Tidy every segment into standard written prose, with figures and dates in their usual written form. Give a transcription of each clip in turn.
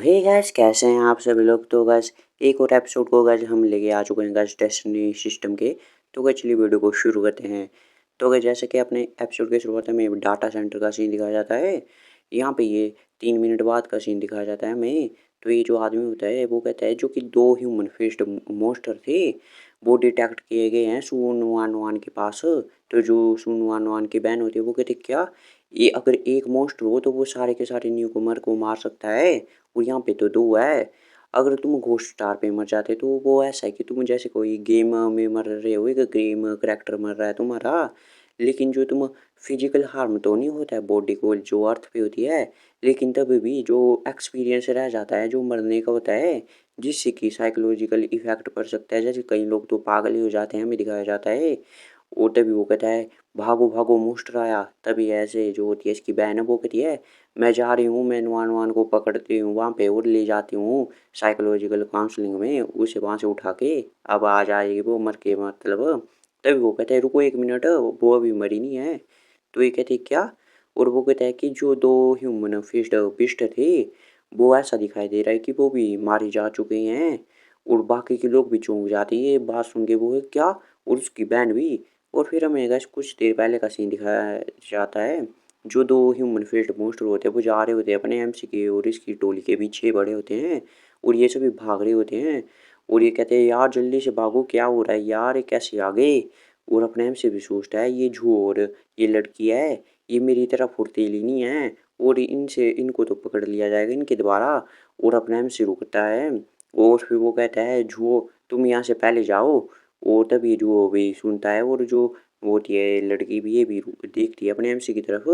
हे gas, कैसे हैं आप सभी लोग। तो गैस एक और एपिसोड को गैस हम लेके आ चुके हैं गैस डेस्टिनी सिस्टम के। तो गैस चलिए वीडियो को शुरू करते हैं। तो गैस जैसे कि अपने एपिसोड के शुरुआत में डाटा सेंटर का सीन दिखाया जाता है। यहाँ पे ये 3 मिनट बाद का सीन दिखाया जाता है हमें। तो ये जो आदमी होता है वो कहता है जो कि दो ह्यूमन फेस्ड मोस्टर थे वो डिटेक्ट किए गए हैं सुन वान वान के पास। तो जो सुन वान वान की बहन होती है वो कहती है क्या ये अगर एक मोस्टर हो तो वो सारे के सारे न्यू कुमर को मार सकता है, और यहाँ पे तो दो है। अगर तुम घोस्ट स्टार पे मर जाते तो वो ऐसा है कि तुम जैसे कोई गेम में मर रहे हो, एक गेम करेक्टर मर रहा है तुम्हारा, लेकिन जो तुम फिजिकल हार्म तो नहीं होता है बॉडी को जो अर्थ पे होती है, लेकिन तभी भी जो एक्सपीरियंस रह जाता है जो मरने का होता है, जिससे कि साइकोलॉजिकल इफेक्ट पड़ सकता है। जैसे कई लोग तो पागल ही हो जाते हैं, हमें दिखाया जाता है। और तभी वो कहता है भागो भागो मोस्टर आया। तभी ऐसे जो होती है इसकी बहन है वो कहती है मैं जा रही हूँ, मैं नुआन वान को पकड़ती हूँ वहाँ पे और ले जाती हूँ साइकोलॉजिकल काउंसलिंग में, उसे वहाँ से उठा के अब आ जाएगी वो मर के मतलब। तभी वो कहता है रुको 1 मिनट, वो अभी मरी नहीं है। तो ये कहते क्या, और वो कहता है कि जो दो ह्यूमन फिस्ट बिस्ट थे वो ऐसा दिखाई दे रहा है कि वो भी मारे जा चुके हैं। और बाकी के लोग भी चौंक जाते हैं ये बात सुन के, वो है क्या, और उसकी बहन भी। और फिर हमें गैस कुछ देर पहले का सीन दिखाया जाता है। जो दो ह्यूमन फेस्ड मोस्टर होते हैं वो जा रहे होते हैं अपने एमसी के और इसकी टोली के पीछे बड़े होते हैं, और ये सभी भाग रहे होते हैं। और ये कहते हैं यार जल्दी से भागो, क्या हो रहा है यार, ये कैसे आ गए। और अपने एमसी भी सोचता है ये झू और ये लड़की है, ये मेरी तरह फुर्तीली नहीं है, और इनसे इनको तो पकड़ लिया जाएगा इनके द्वारा। और अपने एमसी रुकता है। और फिर वो कहता है झूओ तुम यहाँ से पहले जाओ। और तभी जो भी सुनता है, और जो वो होती है लड़की भी, ये भी देखती है अपने एमसी की तरफ,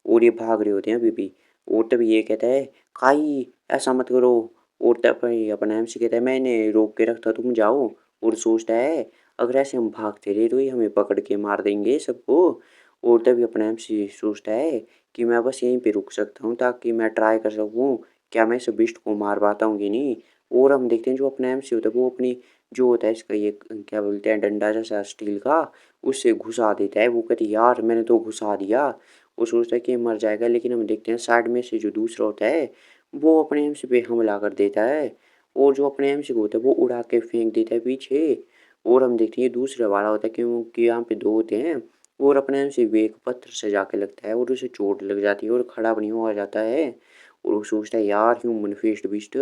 और ये भाग रहे होते हैं अभी भी। और तभी ये कहता है काई ऐसा मत करो। और तभी अपना एमसी कहता है मैंने रोक के रखा तुम जाओ। और सोचता है अगर ऐसे हम भागते रहे तो ये हमें पकड़ के मार देंगे सबको। और तभी अपना एमसी सोचता है कि मैं बस यहीं पे रुक सकता हूँ ताकि मैं ट्राई कर सकूँ क्या मैं इस बिस्ट को मार पाता हूँ कि नहीं। और हम देखते हैं जो अपना एमसी होता है वो अपनी जो होता है इसका ये क्या बोलते हैं डंडा जैसा स्टील का, उससे घुसा देता है। वो कहती यार मैंने तो घुसा दिया। वो सोचता है कि मर जाएगा, लेकिन हम देखते हैं साइड में से जो दूसरा होता है वो अपने एमसी पे हमला कर देता है। और जो अपने एमसी को होता है वो उड़ा के फेंक देता है पीछे। और हम देखते हैं ये दूसरा वाला होता है क्योंकि यहाँ पे दो होते हैं। और अपने एमसी भी एक पत्थर से जाके लगता है और उसे चोट लग जाती है और खड़ा भी नहीं हुआ जाता है। और वो सोचता है यार ह्यूमन फेस्ड बिस्ट,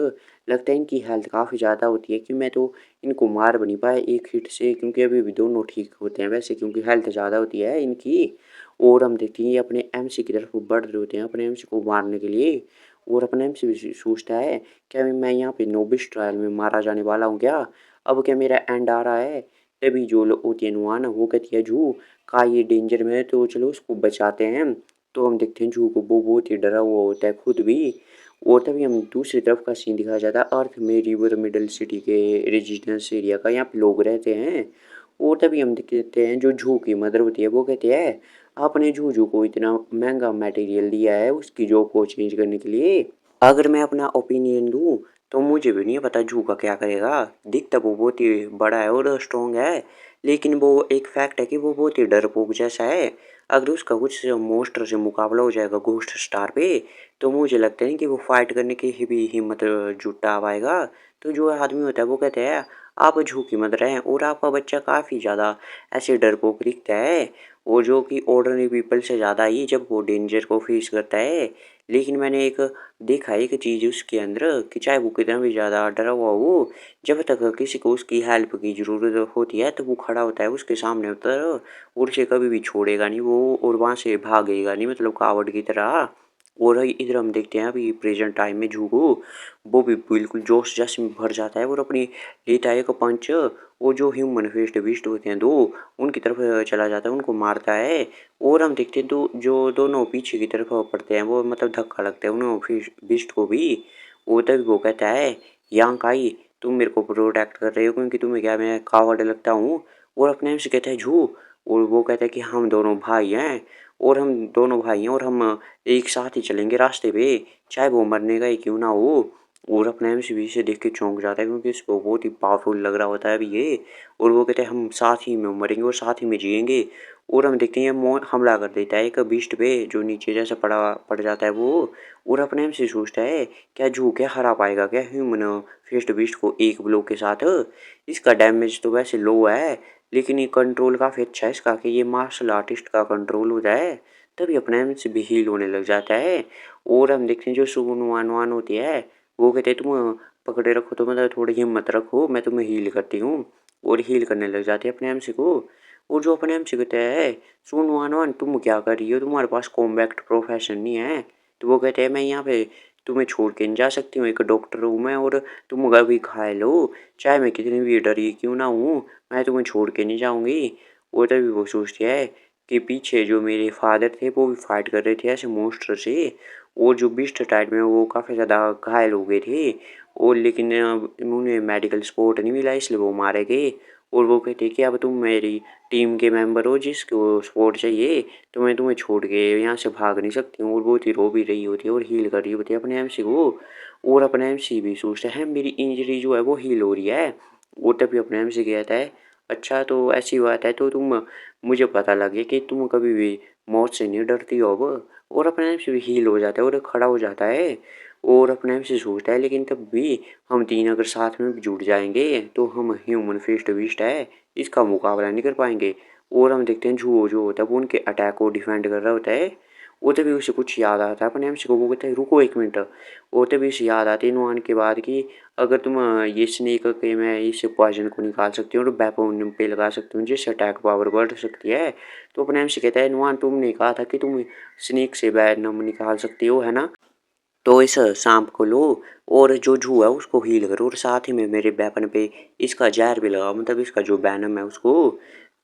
लगता है इनकी हेल्थ काफ़ी ज़्यादा होती है कि मैं तो इनको मार भी नहीं पाया एक हिट से, क्योंकि अभी भी दोनों ठीक होते हैं वैसे क्योंकि हेल्थ ज़्यादा होती है इनकी। और हम देखते हैं ये अपने एमसी की तरफ बढ़ रहे होते हैं अपने एमसी को मारने के लिए। और अपने एमसी भी सोचता है क्या मैं यहाँ पे नोबिस ट्रायल में मारा जाने वाला हूँ क्या, अब क्या मेरा एंड आ रहा है। तभी जो होती है नुआन वो कहती है जू का ये डेंजर में है तो चलो उसको बचाते हैं। तो हम देखते हैं जू को वो बहुत ही डरा हुआ होता है खुद भी। और तभी हम दूसरी तरफ का सीन दिखाया जाता है अर्थ में रिवर मिडल सिटी के रेजिडेंस एरिया का, यहाँ पे लोग रहते हैं। और तभी हम देखते हैं जो जू की मदर होती है वो कहती है आपने जू को इतना महंगा मटेरियल दिया है उसकी जॉब को चेंज करने के लिए, अगर मैं अपना ओपिनियन दूँ तो मुझे भी नहीं पता जू का क्या करेगा। दिखता वो बहुत ही बड़ा है और स्ट्रॉन्ग है, लेकिन वो एक फैक्ट है कि वो बहुत ही डरपोक जैसा है। अगर उसका कुछ मोस्टर से मुकाबला हो जाएगा घोस्ट स्टार पे तो मुझे लगता है कि वो फाइट करने की ही भी हिम्मत जुटा पाएगा। तो जो आदमी होता है वो कहते हैं आप झूठी मत रहें, और आपका बच्चा काफ़ी ज़्यादा ऐसे डरपोक दिखता है, और जो कि ऑर्डिनरी पीपल से ज़्यादा ही जब वो डेंजर को फेस करता है। लेकिन मैंने एक देखा है एक चीज़ उसके अंदर कि चाहे वो कितना भी ज़्यादा डरा हुआ हो, जब तक किसी को उसकी हेल्प की ज़रूरत होती है तो वो खड़ा होता है उसके सामने उतर, और उसे कभी भी छोड़ेगा नहीं वो, और वहाँ से भागेगा नहीं मतलब कावड़ की तरह। और इधर हम देखते हैं अभी प्रेजेंट टाइम में जूगो वो भी बिल्कुल जोश जश्न में भर जाता है और अपनी लेता है एक पंच, वो जो ह्यूमन फेस्ड बिस्ट होते हैं दो उनकी तरफ चला जाता है उनको मारता है। और हम देखते हैं तो जो दोनों पीछे की तरफ पड़ते हैं वो मतलब धक्का लगता है उन्होंने फिश बिस्ट को भी। वो तभी वो कहता है यांग काई तुम मेरे को प्रोटेक्ट कर रहे हो क्योंकि तुम्हें क्या मैं कावड़ लगता हूँ। और अपने से कहता है झू, और वो कहता है कि हम दोनों भाई हैं, और हम दोनों भाई हैं और हम एक साथ ही चलेंगे रास्ते पे चाहे वो मरने का ही क्यों ना हो। और अपने एम सी से देख के चौंक जाता है क्योंकि इसको बहुत ही पावरफुल लग रहा होता है अभी ये। और वो कहते हैं हम साथ ही में मरेंगे और साथ ही में जिएंगे। और हम देखते हैं ये हमला कर देता है एक बीस्ट पे जो नीचे जैसे पड़ जाता है वो। और अपने हम से सोचता है क्या जू क्या हरा पाएगा क्या ह्यूमन फेस्ट बीस्ट को एक ब्लो के साथ। इसका डैमेज तो वैसे लो है लेकिन ये कंट्रोल काफ़ी अच्छा है इसका कि ये मार्शल आर्टिस्ट का कंट्रोल होता है तभी अपने हम से भी हील होने लग जाता है। और हम देखते हैं जो सुन वान वान होती है वो कहते हैं तुम पकड़े रखो तो मतलब थोड़ी हिम्मत रखो मैं तुम्हें हील करती हूँ। और हील करने लग जाते हैं अपने एमसी को। और जो अपने एमसी कहते हैं सुन वान वान तुम क्या कर रही हो तुम्हारे पास कॉम्बैक्ट प्रोफेशन नहीं है। तो वो कहते हैं मैं यहाँ पे तुम्हें छोड़ के नहीं जा सकती हूँ एक डॉक्टर हूँ मैं और तुम अभी घायल हो चाहे मैं कितनी भी डरी क्यों ना हूँ मैं तुम्हें छोड़ के नहीं जाऊँगी। और तभी वो सोचती है कि पीछे जो मेरे फादर थे वो भी फाइट कर रहे थे ऐसे मोस्टर से। और जो बीस्ट टाइड में वो काफ़ी ज़्यादा घायल हो गए थे और लेकिन उन्हें मेडिकल सपोर्ट नहीं मिला इसलिए वो मारे गए। और वो कहते कि अब तुम मेरी टीम के मेंबर हो जिसको सपोर्ट चाहिए तो मैं तुम्हें छोड़ के यहाँ से भाग नहीं सकती हूँ। और बहुत ही रो भी रही होती है और हील कर रही होती है अपने एमसी को। और अपने एमसी भी सोचता है मेरी इंजरी जो है वो हील हो रही है। वो तभी अपने एमसी कहता है अच्छा तो ऐसी बात है तो तुम मुझे पता लगे कि तुम कभी भी मौत से नहीं डरती हो अब। और अपने एमसी भी हील हो जाता है और खड़ा हो जाता है। और अपने एमसी सोचता है लेकिन तब भी हम तीन अगर साथ में भी जुट जाएंगे तो हम ह्यूमन फेस्ट बीस्ट है इसका मुकाबला नहीं कर पाएंगे। और हम देखते हैं जूहो जो होता है वो उनके अटैक को डिफेंड कर रहा होता है। वो तभी उसे कुछ याद आता है अपने एमसी को वो कहता है रुको एक मिनट। और तभी उसे याद आती है नुआन के बाद कि अगर तुम ये स्नेक के मैं इस पॉइजन को निकाल सकती हूँ और वेपन पे लगा सकती हूँ जिससे अटैक पावर बढ़ सकती है। तो अपने एमसी कहता है नुआन तुमने कहा था कि तुम स्नेक से वेनम निकाल सकती हो है ना। तो इस सांप को लो और जो जू है उसको हील करो और साथ ही में मेरे वेपन पे इसका जहर भी लगाओ मतलब इसका जो बैनम है उसको।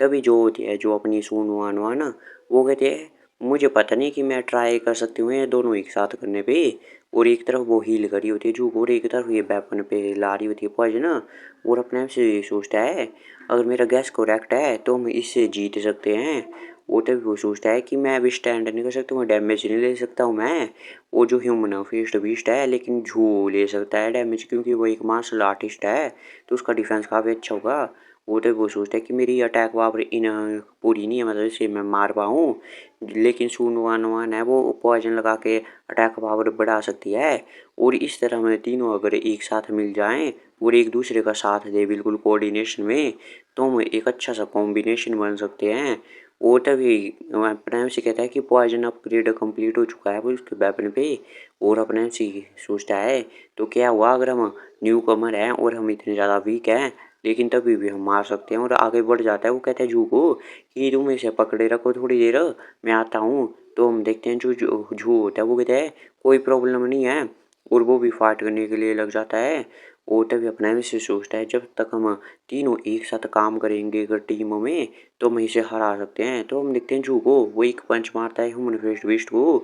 तभी जो होती है जो अपनी सून वान हुआ ना वो कहते हैं मुझे पता नहीं कि मैं ट्राई कर सकती हूँ ये दोनों एक साथ करने पे। और एक तरफ वो हील करी होती है जू और एक तरफ ये वेपन पे ला रही होती है पॉइजन। और अपने आप से सोचता है अगर मेरा गैस करेक्ट है तो हम इससे जीत सकते हैं। वो तभी वो सोचता है कि मैं अभी स्टैंड नहीं कर सकता हूँ डैमेज नहीं ले सकता हूँ मैं। वो जो ह्यूमन फेस्ट बीस्ट है लेकिन झू ले सकता है डैमेज क्योंकि वो एक मार्शल आर्टिस्ट है तो उसका डिफेंस काफ़ी अच्छा होगा। वो तो वो सोचता है कि मेरी अटैक पावर इन पूरी नहीं है मतलब इसे मैं मार पाऊँ। लेकिन सून वन वन है वो पॉइजन लगा के अटैक पावर बढ़ा सकती है। और इस तरह में तीनों अगर एक साथ मिल जाएं और एक दूसरे का साथ दे बिल्कुल कोऑर्डिनेशन में तो हम एक अच्छा सा कॉम्बिनेशन बन सकते हैं। वो तभी प्रेम से कहता है कि पॉइजन अपग्रेड कंप्लीट हो चुका है वो उसके वेपन पे। और अपने से सोचता है तो क्या हुआ अगर हम न्यू कमर हैं और हम इतने ज़्यादा वीक हैं लेकिन तभी भी हम मार सकते हैं और आगे बढ़ जाता है। वो कहता है जू को कि तुम इसे पकड़े रखो थोड़ी देर मैं आता हूँ। तो हम देखते हैं जो जू होता है वो कहता है कोई प्रॉब्लम नहीं है और वो भी फाइट करने के लिए लग जाता है। वो तभी अपना से सोचता है जब तक हम तीनों एक साथ काम करेंगे अगर टीमों में तो हम इसे हरा सकते हैं। तो हम देखते हैं जू को वो एक पंच मारता है ह्यूमन फेस्ट बीस्ट को।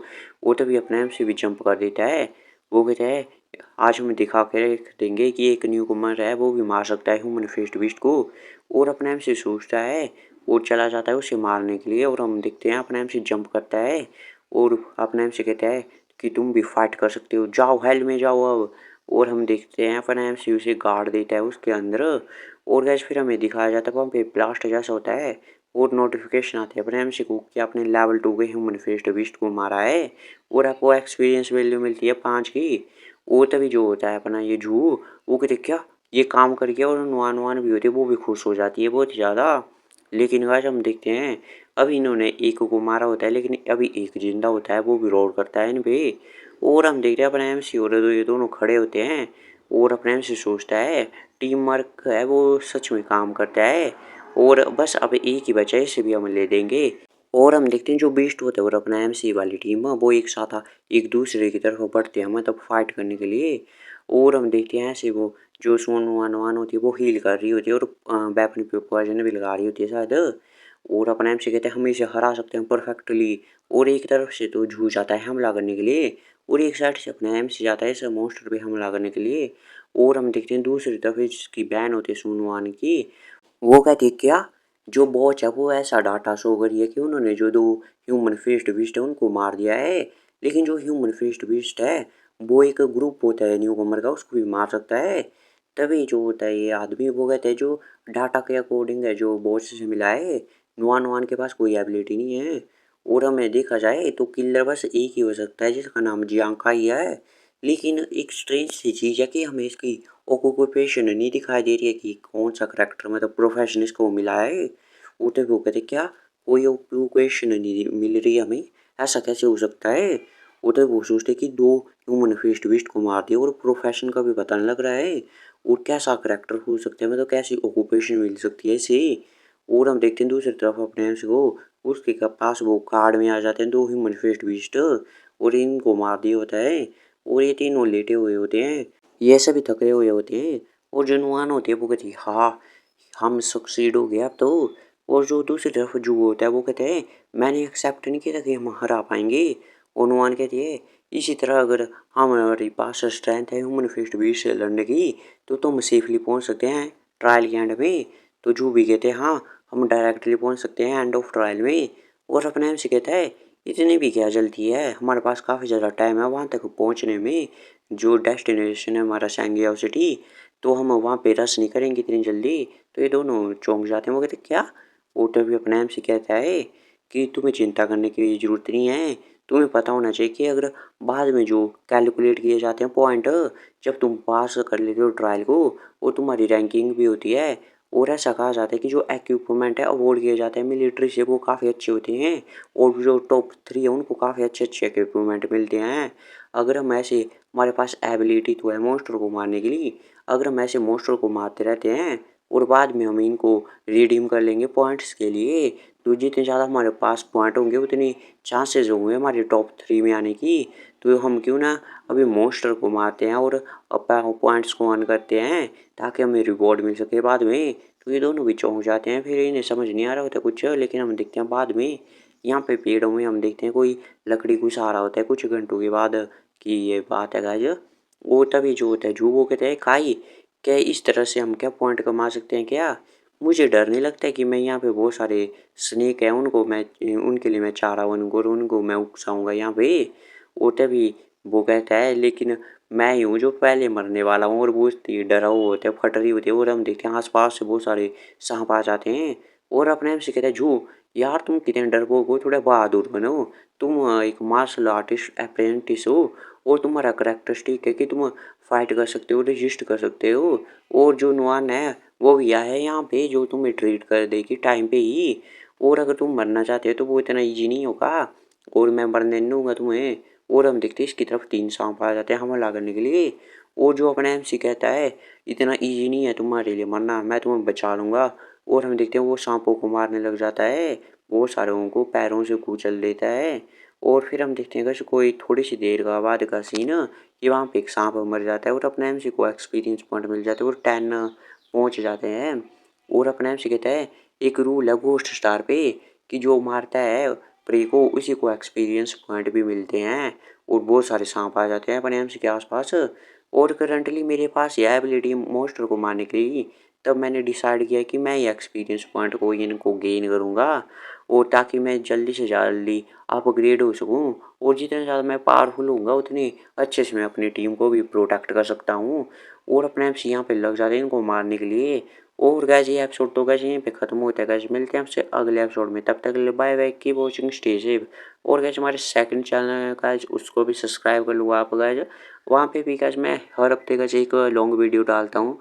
वो तभी अपने से भी जंप कर देता है। वो कहता है आज हम दिखा के रख देंगे कि एक न्यू कमर है वो भी मार सकता है ह्यूमन फेस्ट बीस्ट को। और अपने से सोचता है और चला जाता है उसे मारने के लिए। और हम देखते हैं अपने से जंप करता है और अपने से कहता है कि तुम भी फाइट कर सकते हो जाओ हेल में जाओ अब। और हम देखते हैं अपने से उसे गाड़ देता है उसके अंदर। और गैस फिर हमें दिखाया जाता है वहाँ पे ब्लास्ट जैसा होता है और नोटिफिकेशन आती है अपने एमसी को कि आपने लेवल 2 के ह्यूमन फेस्ट बीस्ट को मारा है। और आपको एक्सपीरियंस वैल्यू मिलती है 5 की। और तभी जो होता है अपना ये जू वो कहते क्या ये काम कर गया और नुआन नुआन भी होती है वो भी खुश हो जाती है बहुत ही ज़्यादा। लेकिन गाइस हम देखते हैं अभी इन्होंने एक को मारा होता है लेकिन अभी एक जिंदा होता है वो भी रोड करता है इन पे। और हम देखते हैं अपने एमसी और ये दोनों खड़े होते हैं। और अपने एमसी सोचता है टीम वर्क है वो सच में काम करता है और बस अब एक ही बचा है इसे भी हम ले देंगे। और हम देखते हैं जो बीस्ट होते हैं और अपना एमसी वाली टीम है वो एक साथ एक दूसरे की तरफ बढ़ते हैं मतलब फाइट करने के लिए। और हम देखते हैं ऐसे वो जो सोन वन वन होती है वो हील कर रही होती है और वेपन पे पॉइजन भी लगा रही होती है शायद। और अपना एमसी कहते हैं हम इसे हरा सकते हैं परफेक्टली। और एक तरफ से तो जू जाता है हमला करने के लिए और एक साइड से अपना एमसी जाता है इस मॉन्स्टर पे हमला करने के लिए। और हम देखते हैं दूसरी तरफ इसकी बैन होती है सोन वन की। वो कहती है क्या जो वॉच है वो ऐसा डाटा शो करी है कि उन्होंने जो दो ह्यूमन फेस्ट बीस्ट है उनको मार दिया है। लेकिन जो ह्यूमन फेस्ट बीस्ट है वो एक ग्रुप होता है न्यू कमर का उसको भी मार सकता है। तभी जो होता है ये आदमी वो कहते हैं जो डाटा के अकॉर्डिंग है जो वॉच से मिला है नुआन नुआन के पास कोई एबिलिटी नहीं है। और हमें देखा जाए तो किलर बस एक ही हो सकता है जिसका नाम जियांग काई है। लेकिन एक स्ट्रेंज सी चीज़ है कि हमें इसकी ऑक्यूपेशन नहीं दिखाई दे रही है कि कौन सा करेक्टर मतलब प्रोफेशन इसको मिला है। वो तो वो कहते क्या कोई ऑक्यूपेशन नहीं मिल रही है हमें, ऐसा कैसे हो सकता है। वो तो वो सोचते कि दो ह्यूमन फेस्ट बीस्ट को मार दिया और प्रोफेशन का भी पता नहीं लग रहा है। और कैसा करेक्टर हो सकता है मतलब कैसी ऑक्यूपेशन मिल सकती है इसे। और हम देखते हैं दूसरी तरफ अपने एम्स को, उसके पास वो कार्ड में आ जाते हैं दो ह्यूमन फेस्ट बीस्ट और इनको मार दिया होता है। और ये तीनों लेटे हुए होते हैं, ये सभी थके हुए होते हैं। और जो नुआन होती है वो कहती है हाँ हम सक्सीड हो गए अब तो। और जो दूसरी तरफ जो होता है वो कहते हैं मैंने एक्सेप्ट नहीं किया था कि हम हरा पाएंगे। और नुआन कहती है इसी तरह अगर हमारे पास स्ट्रेंथ है ह्यूमन फेस्ट बीस्ट से लड़ने की तो हम सेफली पहुंच सकते हैं ट्रायल के एंड में। तो जो भी कहते हैं हाँ हम डायरेक्टली पहुंच सकते हैं एंड ऑफ ट्रायल में। और अपने एम से कहता है इतनी भी क्या जल्दी है, हमारे पास काफ़ी ज़्यादा टाइम है वहाँ तक पहुँचने में। जो डेस्टिनेशन है हमारा सैंगियाओ सिटी, तो हम वहाँ पे रश नहीं करेंगे इतनी जल्दी। तो ये दोनों चौंक जाते हैं, वो कहते क्या। वो तभी अपने एम से कहता है कि तुम्हें चिंता करने की ज़रूरत नहीं है। तुम्हें पता होना चाहिए कि अगर बाद में जो कैलकुलेट किए जाते हैं पॉइंट, जब तुम पास कर लेते हो ट्रायल को वो तुम्हारी रैंकिंग भी होती है। और ऐसा कहा जाता है कि जो इक्विपमेंट है अवॉर्ड किए जाते हैं मिलिट्री से वो काफ़ी अच्छे होते हैं। और जो टॉप 3 है उनको काफ़ी अच्छे अच्छे इक्विपमेंट मिलते हैं। अगर हम ऐसे हमारे पास एबिलिटी तो है मॉन्स्टर को मारने के लिए, अगर हम ऐसे मॉन्स्टर को मारते रहते हैं और बाद में हम इनको रिडीम कर लेंगे पॉइंट्स के लिए, तो जितने ज़्यादा हमारे पास पॉइंट होंगे उतनी चांसेस होंगे हमारे टॉप 3 में आने की। तो हम क्यों ना अभी मॉन्स्टर को मारते हैं और पॉइंट्स को अर्न करते हैं ताकि हमें रिवॉर्ड मिल सके बाद में। तो ये दोनों भी चौंक जाते हैं, फिर इन्हें समझ नहीं आ रहा होता कुछ, लेकिन हम देखते हैं बाद में यहाँ पे पेड़ों में हम देखते हैं कोई लकड़ी को सहारा होता है कुछ घंटों के बाद कि ये बात है गाइज। वो तभी जो होता है जो वो कहते हैं काई क्या इस तरह से हम क्या पॉइंट कमा सकते हैं क्या। मुझे डर नहीं लगता है कि मैं यहाँ पे बहुत सारे स्नेक हैं उनको मैं उनके लिए मैं चारा बनूंगा और उनको मैं उकसाऊंगा यहाँ पे। वो तभी वो कहता है लेकिन मैं ही हूँ जो पहले मरने वाला हूँ। और वो इतनी डरा हुआ होता है फट रही होती है और हम देखते हैं आसपास से बहुत सारे सांप आ जाते हैं। और अपने आप से कहता है जू यार तुम कितने डरपोक हो, थोड़ा बहादुर बनो। तुम एक मार्शल आर्टिस्ट अप्रेंटिस हो और तुम्हारा करेक्टरिस्टिक है कि तुम फाइट कर सकते हो रजिस्ट कर सकते हो। और जो नुआन है वो भैया है यहाँ पे जो तुम्हें ट्रीट कर देगी टाइम पे ही। और अगर तुम मरना चाहते हो तो वो इतना ईजी नहीं होगा और मैं मरने नहीं दूंगा तुम्हें। और हम देखते हैं इसकी तरफ 3 सांप आ जाते हैं हमला करने के लिए। और जो अपना एमसी कहता है इतना ईजी नहीं है तुम्हारे लिए मरना, मैं तुम्हें बचा लूंगा। और हम देखते हैं वो सांपों को मारने लग जाता है, वो सारों को पैरों से कुचल देता है। और फिर हम देखते हैं कि कोई थोड़ी सी देर का बाद का सीन कि वहाँ पे एक सांप मर जाता है और अपने एमसी को एक्सपीरियंस पॉइंट मिल जाते हैं और 10 पहुँच जाते हैं। और अपने एमसी कहता है एक रूल है घोस्ट स्टार पे कि जो मारता है प्रे को उसी को एक्सपीरियंस पॉइंट भी मिलते हैं। और बहुत सारे सांप आ जाते हैं अपने एमसी के आसपास। और करंटली मेरे पास यह एबिलिटी मॉन्स्टर को मारने के लिए, तब मैंने डिसाइड किया कि मैं ये एक्सपीरियंस पॉइंट को इनको गेन करूँगा और ताकि मैं जल्दी से जल्दी अपग्रेड हो सकूँ। और जितना ज़्यादा मैं पावरफुल होऊंगा उतनी अच्छे से मैं अपनी टीम को भी प्रोटेक्ट कर सकता हूँ। और अपने एम्स यहाँ पे लग जाते हैं इनको मारने के लिए। और गैस ये एपिसोड तो गैस यहीं पे खत्म होता है गैस, मिलते हैं आपसे अगले एपिसोड में, तब तक के लिए बाय बाय की वॉचिंग स्टे सेफ। और गैस हमारे सेकंड चैनल है गैस उसको भी सब्सक्राइब कर लो आप गैस, वहाँ पे भी गैस मैं हर हफ्ते गैस एक लॉन्ग वीडियो डालता हूँ।